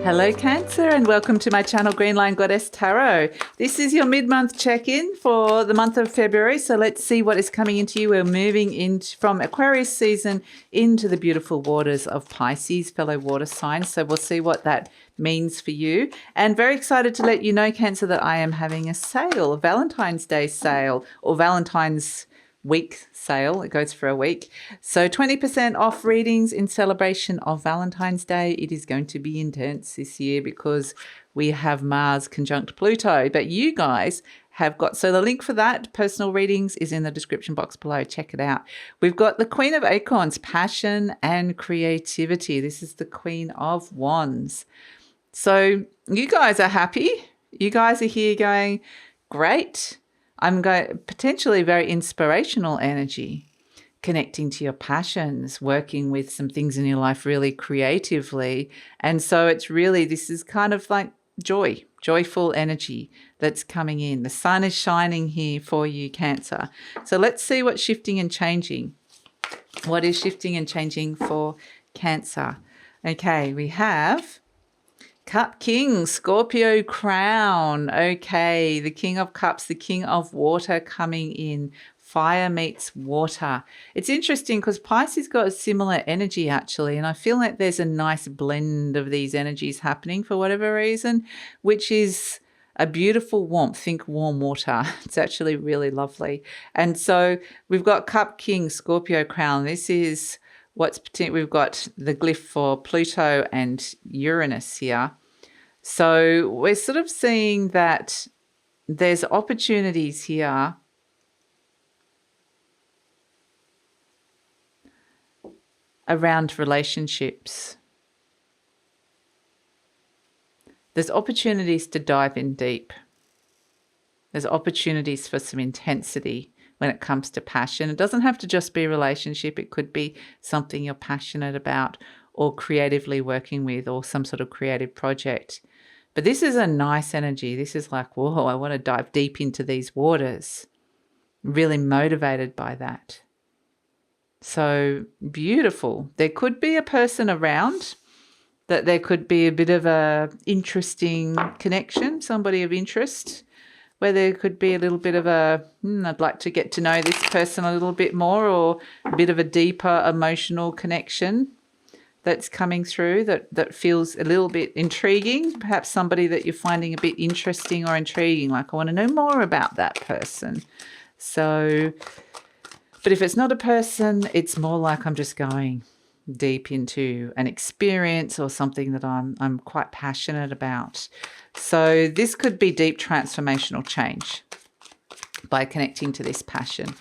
Hello Cancer and welcome to my channel GreenLion Goddess Tarot. This is your mid-month check-in for the month of February. So let's see what is coming into you. We're moving from Aquarius season into the beautiful waters of Pisces, fellow water signs. So we'll see what that means for you. And very excited to let you know, Cancer, that I am having a sale, a Valentine's Day sale or Valentine's week sale. It goes for a week. So 20% off readings in celebration of Valentine's Day. It is going to be intense this year because we have Mars conjunct Pluto. But you guys have got, so the link for that, personal readings, is in the description box below. Check it out. We've got the Queen of Acorns, passion and creativity. This is the Queen of Wands. So you guys are happy. You guys are here going, great. I'm going potentially very inspirational energy, connecting to your passions, working with some things in your life really creatively. And so it's really, this is kind of like joyful energy that's coming in. The sun is shining here for you, Cancer. So let's see what's shifting and changing. What is shifting and changing for Cancer? Okay, we have Cup King, Scorpio crown. Okay, the King of Cups, the King of Water coming in. Fire meets water. It's interesting because Pisces got a similar energy actually, and I feel like there's a nice blend of these energies happening for whatever reason, which is a beautiful warmth. Think warm water. It's actually really lovely. And so we've got Cup King, Scorpio crown. This is we've got the glyph for Pluto and Uranus here. So we're sort of seeing that there's opportunities here around relationships. There's opportunities to dive in deep. There's opportunities for some intensity when it comes to passion. It doesn't have to just be a relationship. It could be something you're passionate about or creatively working with or some sort of creative project. But this is a nice energy. This is like, whoa, I want to dive deep into these waters. Really motivated by that. So beautiful. There could be a person around that there could be a bit of a interesting connection, somebody of interest, where there could be a little bit of a, I'd like to get to know this person a little bit more, or a bit of a deeper emotional connection that's coming through that feels a little bit intriguing, perhaps somebody that you're finding a bit interesting or intriguing, like I want to know more about that person. So, but if it's not a person, it's more like I'm just going deep into an experience or something that I'm quite passionate about. So this could be deep transformational change by connecting to this passion.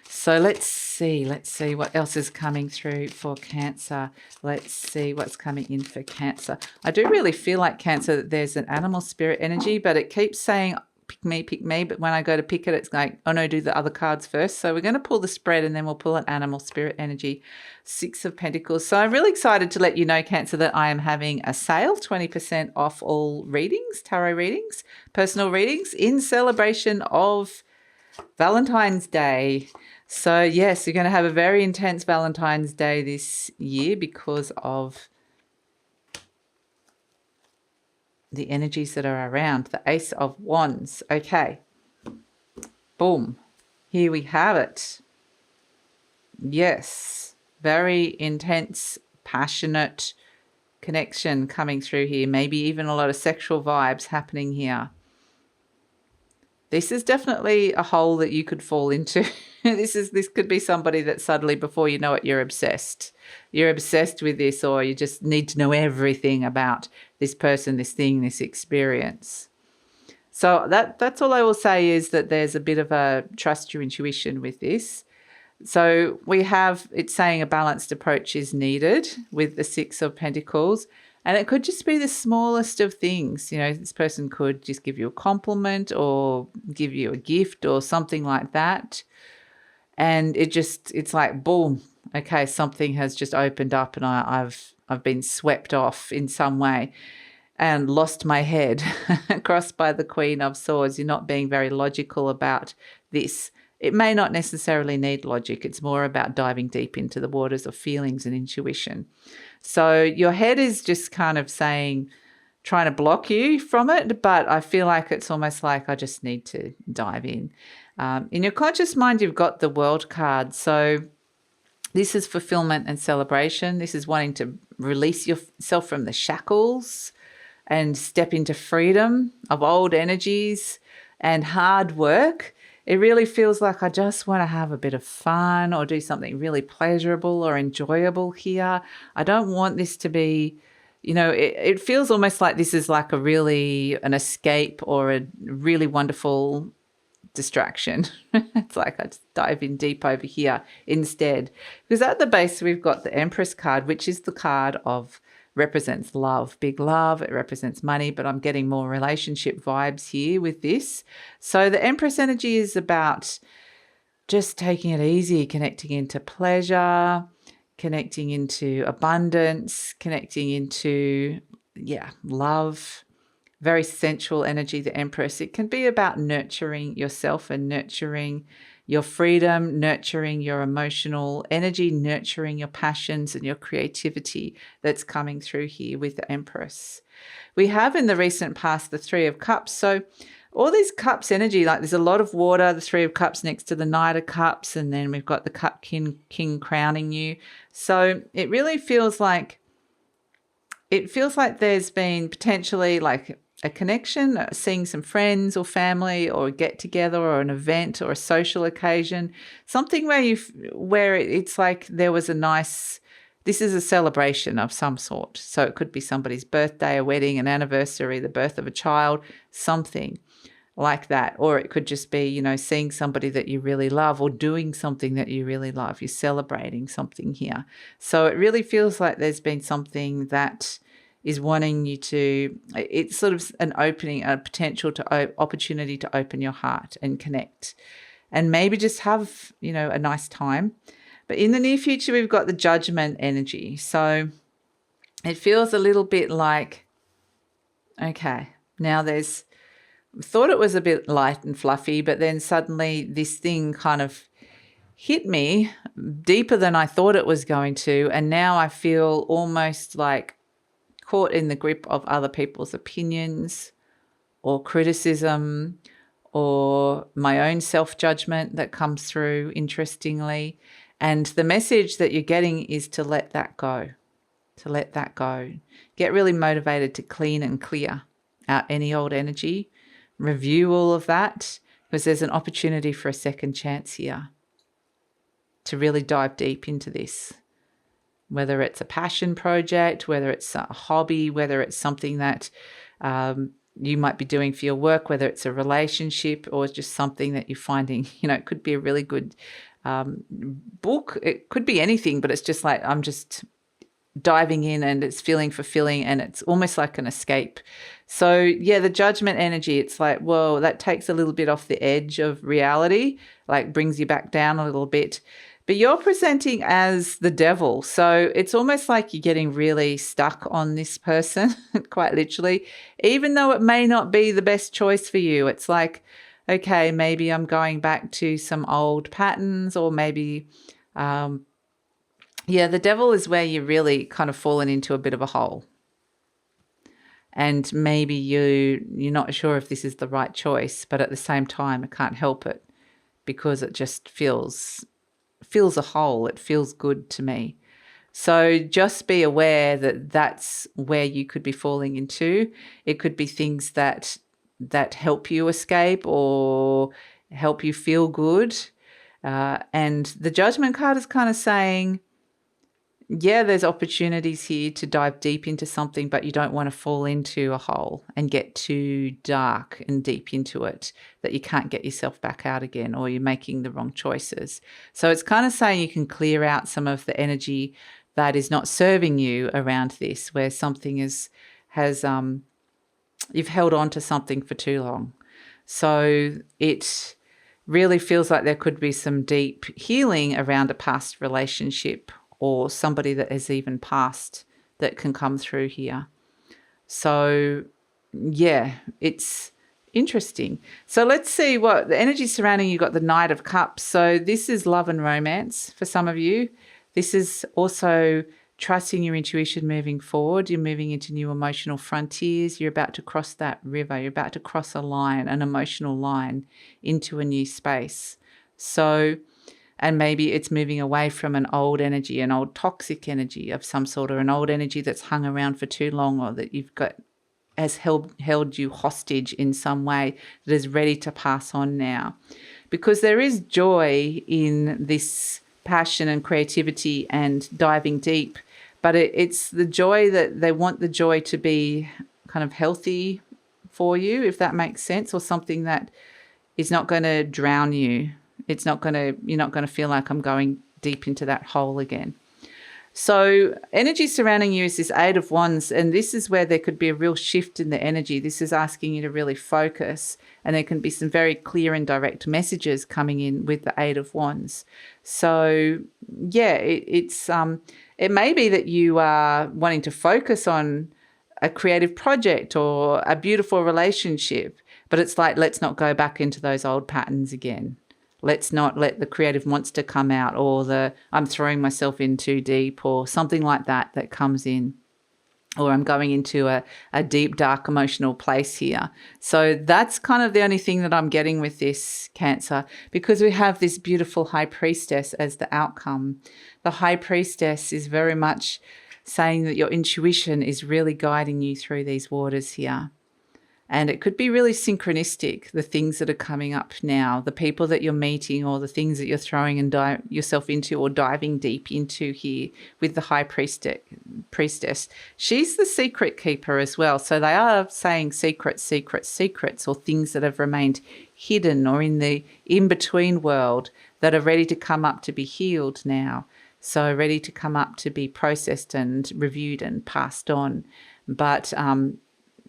So let's see what else is coming through for Cancer. Let's see what's coming in for Cancer. I do really feel like Cancer that there's an animal spirit energy, but it keeps saying pick me, but when I go to pick it, it's like, oh no, do the other cards first. So we're going to pull the spread and then we'll pull an animal spirit energy. 6 of Pentacles. So I'm really excited to let you know, Cancer, that I am having a sale, 20% off all readings, tarot readings, personal readings, in celebration of Valentine's Day. So yes, you're going to have a very intense Valentine's Day this year because of the energies that are around. The Ace of Wands. Okay. Boom. Here we have it. Yes. Very intense, passionate connection coming through here. Maybe even a lot of sexual vibes happening here. This is definitely a hole that you could fall into. This could be somebody that suddenly, before you know it, you're obsessed. You're obsessed with this, or you just need to know everything about this person, this thing, this experience. So that's all I will say, is that there's a bit of a trust your intuition with this. So we have, it's saying a balanced approach is needed with the 6 of Pentacles. And it could just be the smallest of things. You know, this person could just give you a compliment or give you a gift or something like that. And it's like, boom, okay, something has just opened up and I've been swept off in some way and lost my head, crossed by the Queen of Swords. You're not being very logical about this. It may not necessarily need logic. It's more about diving deep into the waters of feelings and intuition. So your head is just kind of saying, trying to block you from it, but I feel like it's almost like I just need to dive in. In your conscious mind, you've got the World card. So this is fulfillment and celebration. This is wanting to release yourself from the shackles and step into freedom of old energies and hard work. It really feels like I just want to have a bit of fun or do something really pleasurable or enjoyable here. I don't want this to be, it feels almost like this is like an escape or a really wonderful distraction. It's like I just dive in deep over here instead. Because at the base, we've got the Empress card, which is the card represents love, big love. It represents money, but I'm getting more relationship vibes here with this. So the Empress energy is about just taking it easy, connecting into pleasure, connecting into abundance, connecting into, love. Very sensual energy, the Empress. It can be about nurturing yourself and nurturing your freedom, nurturing your emotional energy, nurturing your passions and your creativity that's coming through here with the Empress. We have in the recent past the Three of Cups. So all these cups energy, like there's a lot of water, the Three of Cups next to the Knight of Cups, and then we've got the Cup King crowning you. So it really feels like there's been potentially like a connection, seeing some friends or family or a get together or an event or a social occasion, something where it's like there was this is a celebration of some sort. So it could be somebody's birthday, a wedding, an anniversary, the birth of a child, something like that. Or it could just be, seeing somebody that you really love or doing something that you really love. You're celebrating something here. So it really feels like there's been something that is wanting you to, it's sort of an opening, a potential opportunity to open your heart and connect and maybe just have, a nice time. But in the near future, we've got the Judgment energy. So it feels a little bit like, okay, now thought it was a bit light and fluffy, but then suddenly this thing kind of hit me deeper than I thought it was going to. And now I feel almost like caught in the grip of other people's opinions or criticism or my own self-judgment that comes through, interestingly. And the message that you're getting is to let that go, Get really motivated to clean and clear out any old energy, review all of that, because there's an opportunity for a second chance here to really dive deep into this. Whether it's a passion project, whether it's a hobby, whether it's something that you might be doing for your work, whether it's a relationship or just something that you're finding, it could be a really good book. It could be anything, but it's just like I'm just diving in and it's feeling fulfilling and it's almost like an escape. So, the Judgment energy, it's like, whoa, that takes a little bit off the edge of reality, like brings you back down a little bit. But you're presenting as the devil. So it's almost like you're getting really stuck on this person, quite literally, even though it may not be the best choice for you. It's like, okay, maybe I'm going back to some old patterns or maybe, the devil is where you're really kind of fallen into a bit of a hole. And maybe you're not sure if this is the right choice, but at the same time, I can't help it because it just feels a hole. It feels good to me. So just be aware that that's where you could be falling into. It could be things that help you escape or help you feel good. And the Judgment card is kind of saying, there's opportunities here to dive deep into something, but you don't want to fall into a hole and get too dark and deep into it that you can't get yourself back out again or you're making the wrong choices. So it's kind of saying you can clear out some of the energy that is not serving you around this, where something you've held on to something for too long. So it really feels like there could be some deep healing around a past relationship or somebody that has even passed that can come through here. So, it's interesting. So let's see what the energy surrounding you got. The Knight of Cups. So this is love and romance for some of you. This is also trusting your intuition moving forward. You're moving into new emotional frontiers. You're about to cross that river. You're about to cross a line, an emotional line, into a new space. So, and maybe it's moving away from an old energy, an old toxic energy of some sort, or an old energy that's hung around for too long, or that you've got has held you hostage in some way, that is ready to pass on now. Because there is joy in this passion and creativity and diving deep, but it's the joy that they want the joy to be kind of healthy for you, if that makes sense, or something that is not going to drown you. You're not going to feel like I'm going deep into that hole again. So energy surrounding you is this Eight of Wands, and this is where there could be a real shift in the energy. This is asking you to really focus, and there can be some very clear and direct messages coming in with the Eight of Wands. So yeah, it may be that you are wanting to focus on a creative project or a beautiful relationship, but it's like, let's not go back into those old patterns again. Let's not let the creative monster come out, or the I'm throwing myself in too deep, or something like that comes in, or I'm going into a deep, dark emotional place here. So that's kind of the only thing that I'm getting with this, Cancer, because we have this beautiful High Priestess as the outcome. The High Priestess is very much saying that your intuition is really guiding you through these waters here. And it could be really synchronistic, the things that are coming up now, the people that you're meeting, or the things that you're throwing and yourself into, or diving deep into here with the High Priestess. She's the secret keeper as well. So they are saying secrets, or things that have remained hidden or in the in-between world that are ready to come up to be healed now. So ready to come up to be processed and reviewed and passed on. But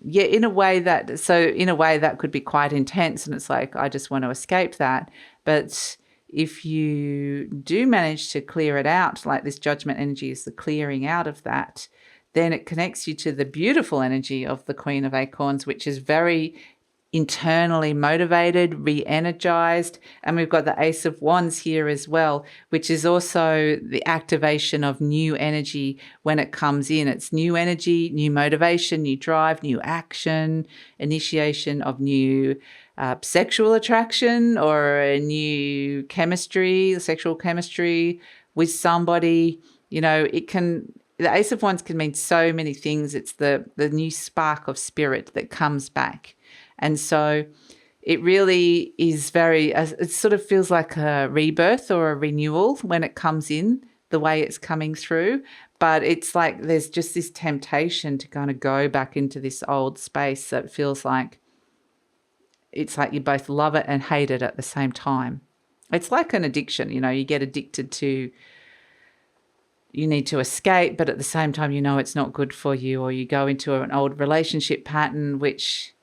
yeah, in a way that could be quite intense, and it's like, I just want to escape that. But if you do manage to clear it out, like this Judgment energy is the clearing out of that, then it connects you to the beautiful energy of the Queen of Acorns, which is very internally motivated, re-energized. And we've got the Ace of Wands here as well, which is also the activation of new energy when it comes in. It's new energy, new motivation, new drive, new action, initiation of new sexual attraction, or a new chemistry, sexual chemistry with somebody. You know, the Ace of Wands can mean so many things. It's the new spark of spirit that comes back. And so it really is it sort of feels like a rebirth or a renewal when it comes in, the way it's coming through. But it's like there's just this temptation to kind of go back into this old space that feels like it's like you both love it and hate it at the same time. It's like an addiction, you know, you get addicted to, you need to escape, but at the same time, you know, it's not good for you, or you go into an old relationship pattern, which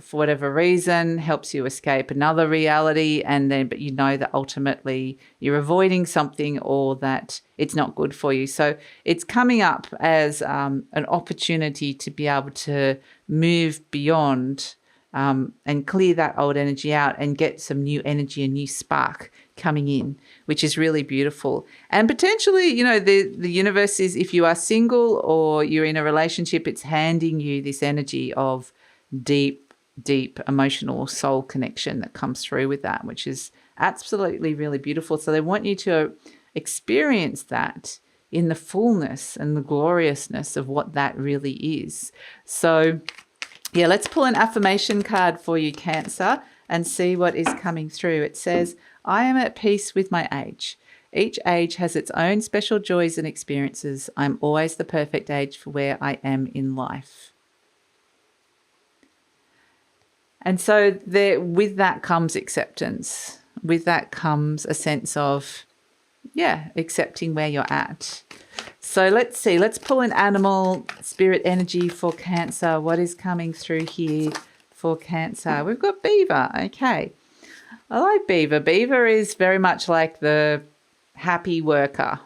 for whatever reason helps you escape another reality, but you know that ultimately you're avoiding something, or that it's not good for you. So it's coming up as an opportunity to be able to move beyond and clear that old energy out and get some new energy, a new spark coming in, which is really beautiful. And potentially, you know, the universe is, if you are single or you're in a relationship, it's handing you this energy of deep emotional soul connection that comes through with that, which is absolutely really beautiful. So they want you to experience that in the fullness and the gloriousness of what that really is. So yeah, let's pull an affirmation card for you, Cancer, and see what is coming through. It says, I am at peace with my age. Each age has its own special joys and experiences. I'm always the perfect age for where I am in life. And so with that comes acceptance. With that comes a sense of, accepting where you're at. So let's see. Let's pull an animal spirit energy for Cancer. What is coming through here for Cancer? We've got beaver. Okay. I like beaver. Beaver is very much like the happy worker,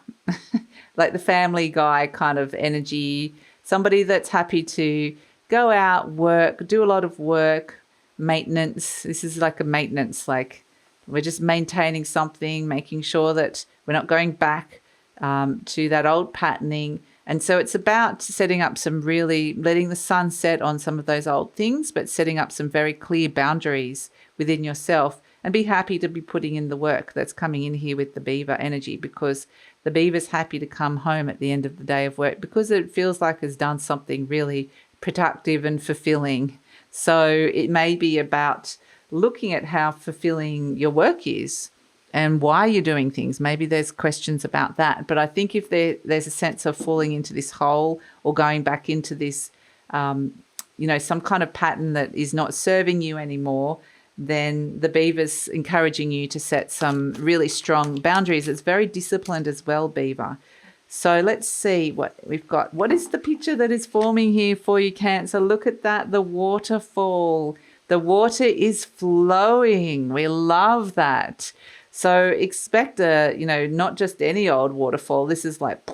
like the Family Guy kind of energy. Somebody that's happy to go out, work, do a lot of work, maintenance. This is like a maintenance, like we're just maintaining something, making sure that we're not going back to that old patterning. And so it's about setting up some really, letting the sun set on some of those old things, but setting up some very clear boundaries within yourself, and be happy to be putting in the work that's coming in here with the beaver energy, because the beaver's happy to come home at the end of the day of work because it feels like it's done something really productive and fulfilling. So it may be about looking at how fulfilling your work is and why you're doing things. Maybe there's questions about that. But I think if there's a sense of falling into this hole or going back into this, some kind of pattern that is not serving you anymore, then the beaver's encouraging you to set some really strong boundaries. It's very disciplined as well, beaver. So let's see what we've got. What is the picture that is forming here for you, Cancer? Look at that, the waterfall. The water is flowing. We love that. So expect not just any old waterfall. This is like,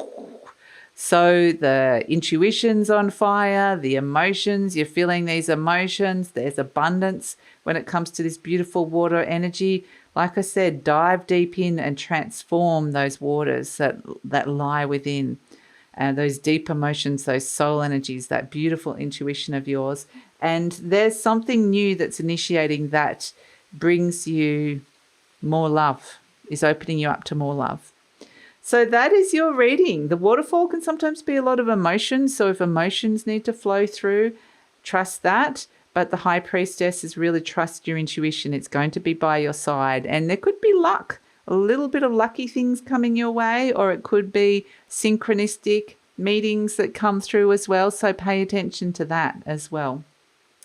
so the intuition's on fire, the emotions, you're feeling these emotions. There's abundance when it comes to this beautiful water energy. Like I said, dive deep in and transform those waters that lie within, and those deep emotions, those soul energies, that beautiful intuition of yours. And there's something new that's initiating that brings you more love, is opening you up to more love. So that is your reading. The waterfall can sometimes be a lot of emotions. So if emotions need to flow through, trust that. But the High Priestess is really trust your intuition. It's going to be by your side. And there could be luck, a little bit of lucky things coming your way, or it could be synchronistic meetings that come through as well. So pay attention to that as well.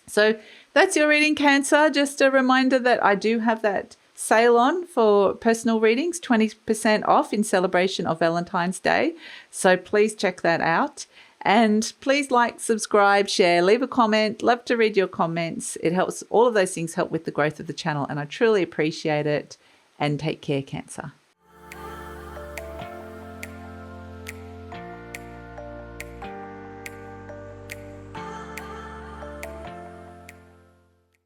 So that's your reading, Cancer. Just a reminder that I do have that sale on for personal readings, 20% off in celebration of Valentine's Day. So please check that out. And please like, subscribe, share, leave a comment. Love to read your comments. It helps. All of those things help with the growth of the channel, and I truly appreciate it. And take care, Cancer.